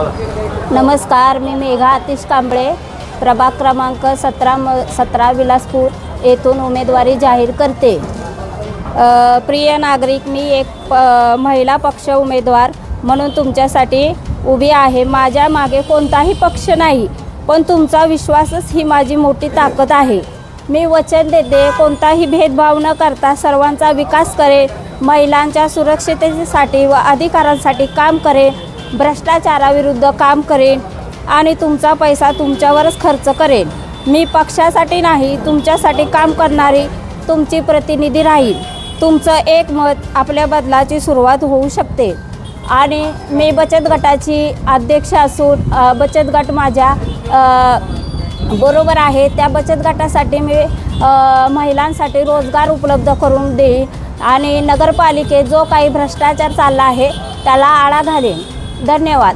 नमस्कार, मी मेघा आतिश कांबळे, प्रभाग क्रमांक 17 विलासपूर येथून उमेदवारी जाहीर करते। प्रिय नागरिक, मी एक महिला पक्ष उमेदवार म्हणून तुमच्यासाठी उभी आहे। माझ्या मागे कोणताही पक्ष नाही, पण तुमचा विश्वासच ही माझी मोठी ताकद आहे। मी वचन देते, कोणताही भेदभाव न करता सर्वांचा विकास करेन, महिलांच्या सुरक्षिततेसाठी व अधिकारांसाठी काम करेन, भ्रष्टाचाराविरुद्ध काम करेन आणि तुमचा पैसा तुमच्यावरच खर्च करेन। मी पक्षासाठी नाही, तुमच्यासाठी काम करणारी तुमची प्रतिनिधी राहील। तुमचं एक मत आपल्या बदलाची सुरुवात होऊ शकते। आणि मी बचत गटाची अध्यक्ष असून बचत गट माझ्या बरोबर आहे। त्या बचत गटासाठी मी महिलांसाठी रोजगार उपलब्ध करून देईन आणि नगरपालिकेत जो काही भ्रष्टाचार चालला आहे त्याला आळा घालेन। धन्यवाद।